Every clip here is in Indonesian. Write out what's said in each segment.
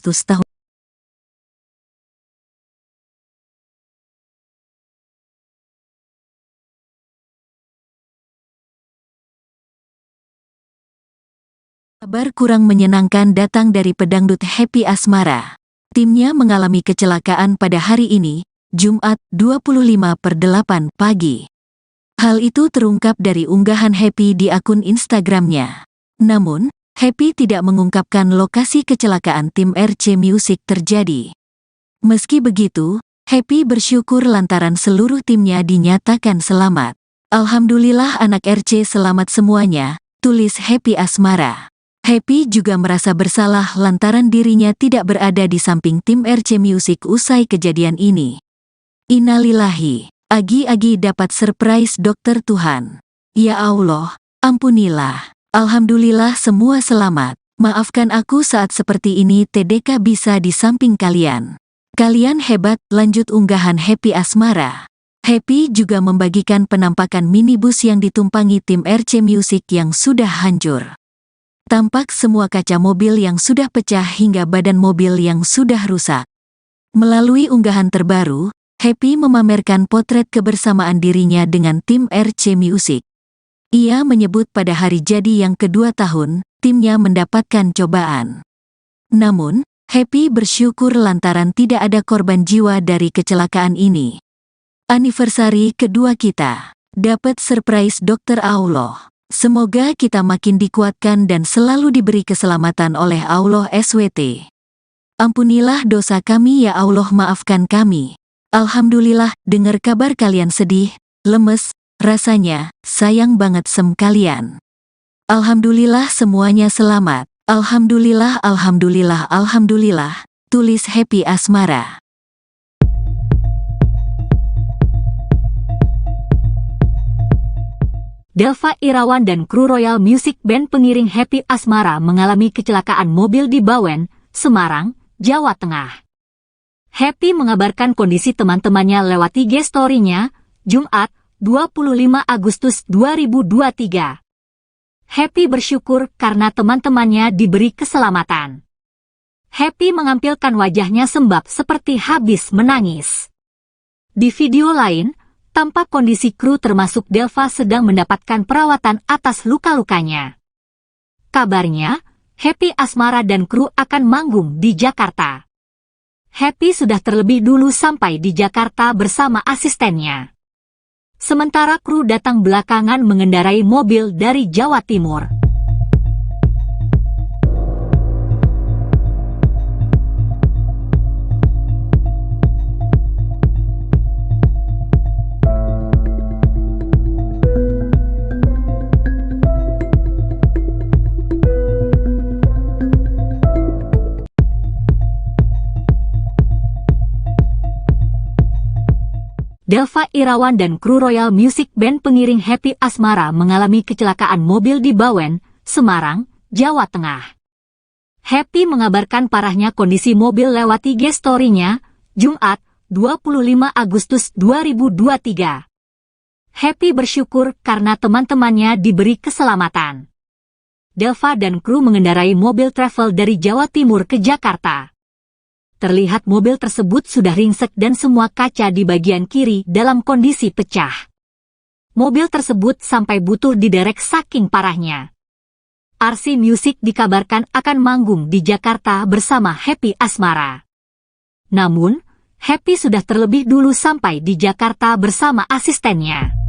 Agustus tahun Kabar kurang menyenangkan datang dari pedangdut Happy Asmara. Timnya mengalami kecelakaan pada hari ini, Jumat 25/8 pagi. Hal itu terungkap dari unggahan Happy di akun Instagramnya. Namun, Happy tidak mengungkapkan lokasi kecelakaan tim RC Music terjadi. Meski begitu, Happy bersyukur lantaran seluruh timnya dinyatakan selamat. Alhamdulillah anak RC selamat semuanya, tulis Happy Asmara. Happy juga merasa bersalah lantaran dirinya tidak berada di samping tim RC Music usai kejadian ini. Innalillahi, Agi dapat surprise dokter Tuhan. Ya Allah, ampunilah. Alhamdulillah semua selamat. Maafkan aku saat seperti ini TDK bisa di samping kalian. Kalian hebat, lanjut unggahan Happy Asmara. Happy juga membagikan penampakan minibus yang ditumpangi tim RC Music yang sudah hancur. Tampak semua kaca mobil yang sudah pecah hingga badan mobil yang sudah rusak. Melalui unggahan terbaru, Happy memamerkan potret kebersamaan dirinya dengan tim RC Music. Ia menyebut pada hari jadi yang kedua tahun, timnya mendapatkan cobaan. Namun, Happy bersyukur lantaran tidak ada korban jiwa dari kecelakaan ini. Anniversary kedua kita. Dapat surprise dokter Allah. Semoga kita makin dikuatkan dan selalu diberi keselamatan oleh Allah SWT. Ampunilah dosa kami ya Allah, maafkan kami. Alhamdulillah, dengar kabar kalian sedih, lemes, rasanya, sayang banget kalian. Alhamdulillah semuanya selamat. Alhamdulillah, alhamdulillah, alhamdulillah, tulis Happy Asmara. Delva Irawan dan kru Royal Music Band pengiring Happy Asmara mengalami kecelakaan mobil di Bawen, Semarang, Jawa Tengah. Happy mengabarkan kondisi teman-temannya lewat IG story-nya, Jumat, 25 Agustus 2023. Happy bersyukur karena teman-temannya diberi keselamatan. Happy mengampilkan wajahnya sembab seperti habis menangis. Di video lain, tampak kondisi kru termasuk Delva sedang mendapatkan perawatan atas luka-lukanya. Kabarnya, Happy Asmara dan kru akan manggung di Jakarta. Happy sudah terlebih dulu sampai di Jakarta bersama asistennya. Sementara kru datang belakangan mengendarai mobil dari Jawa Timur. Delva Irawan dan kru Royal Music Band pengiring Happy Asmara mengalami kecelakaan mobil di Bawen, Semarang, Jawa Tengah. Happy mengabarkan parahnya kondisi mobil lewat IG story-nya, Jumat, 25 Agustus 2023. Happy bersyukur karena teman-temannya diberi keselamatan. Delva dan kru mengendarai mobil travel dari Jawa Timur ke Jakarta. Terlihat mobil tersebut sudah ringsek dan semua kaca di bagian kiri dalam kondisi pecah. Mobil tersebut sampai butuh diderek saking parahnya. RC Music dikabarkan akan manggung di Jakarta bersama Happy Asmara. Namun, Happy sudah terlebih dulu sampai di Jakarta bersama asistennya.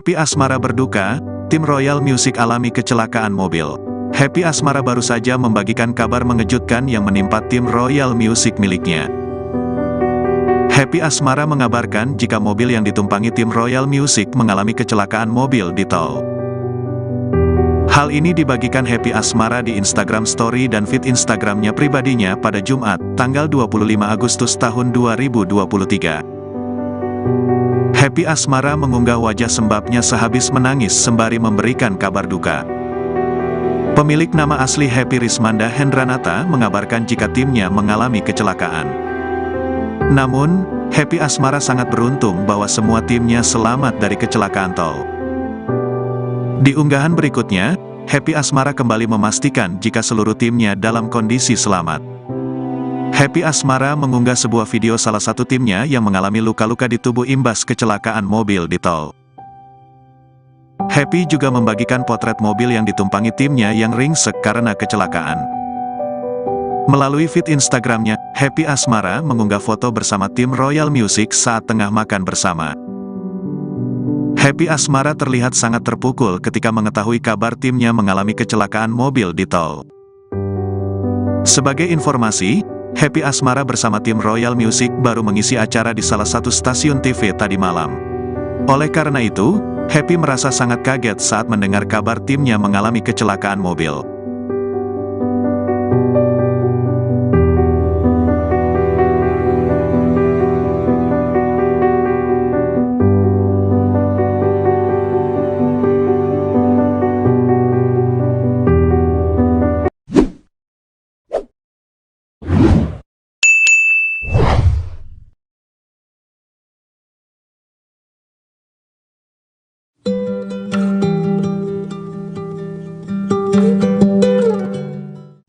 Happy Asmara berduka, tim Royal Music alami kecelakaan mobil. Happy Asmara baru saja membagikan kabar mengejutkan yang menimpa tim Royal Music miliknya. Happy Asmara mengabarkan jika mobil yang ditumpangi tim Royal Music mengalami kecelakaan mobil di tol. Hal ini dibagikan Happy Asmara di Instagram Story dan feed Instagramnya pribadinya pada Jumat, tanggal 25 Agustus tahun 2023. Happy Asmara mengunggah wajah sembabnya sehabis menangis sembari memberikan kabar duka. Pemilik nama asli Happy Rismanda Hendranata mengabarkan jika timnya mengalami kecelakaan. Namun, Happy Asmara sangat beruntung bahwa semua timnya selamat dari kecelakaan tol. Di unggahan berikutnya, Happy Asmara kembali memastikan jika seluruh timnya dalam kondisi selamat. Happy Asmara mengunggah sebuah video salah satu timnya yang mengalami luka-luka di tubuh imbas kecelakaan mobil di tol. Happy juga membagikan potret mobil yang ditumpangi timnya yang ringsek karena kecelakaan. Melalui feed Instagramnya, Happy Asmara mengunggah foto bersama tim Royal Music saat tengah makan bersama. Happy Asmara terlihat sangat terpukul ketika mengetahui kabar timnya mengalami kecelakaan mobil di tol. Sebagai informasi, Happy Asmara bersama tim Royal Music baru mengisi acara di salah satu stasiun TV tadi malam. Oleh karena itu, Happy merasa sangat kaget saat mendengar kabar timnya mengalami kecelakaan mobil.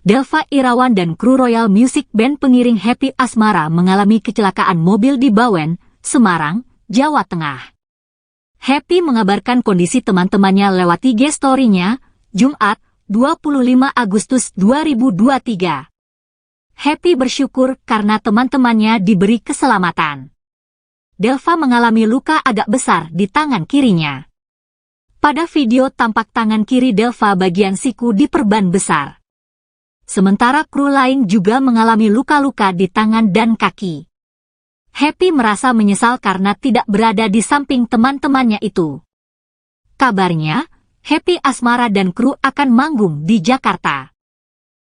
Delva Irawan dan kru Royal Music Band pengiring Happy Asmara mengalami kecelakaan mobil di Bawen, Semarang, Jawa Tengah. Happy mengabarkan kondisi teman-temannya lewat IG story-nya, Jumat, 25 Agustus 2023. Happy bersyukur karena teman-temannya diberi keselamatan. Delva mengalami luka agak besar di tangan kirinya. Pada video tampak tangan kiri Delva bagian siku diperban besar. Sementara kru lain juga mengalami luka-luka di tangan dan kaki. Happy merasa menyesal karena tidak berada di samping teman-temannya itu. Kabarnya, Happy Asmara dan kru akan manggung di Jakarta.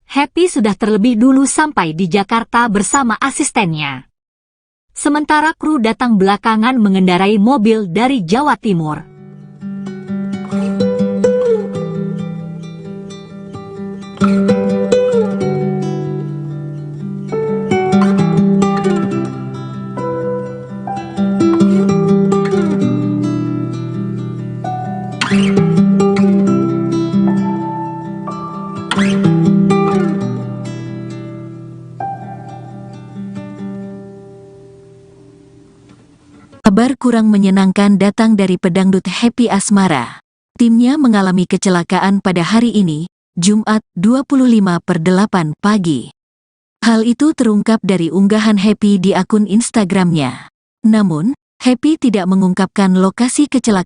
Happy sudah terlebih dulu sampai di Jakarta bersama asistennya. Sementara kru datang belakangan mengendarai mobil dari Jawa Timur. Kabar kurang menyenangkan datang dari pedangdut Happy Asmara. Timnya mengalami kecelakaan pada hari ini, Jumat 25/8 pagi. Hal itu terungkap dari unggahan Happy di akun Instagramnya. Namun, Happy tidak mengungkapkan lokasi kecelakaan.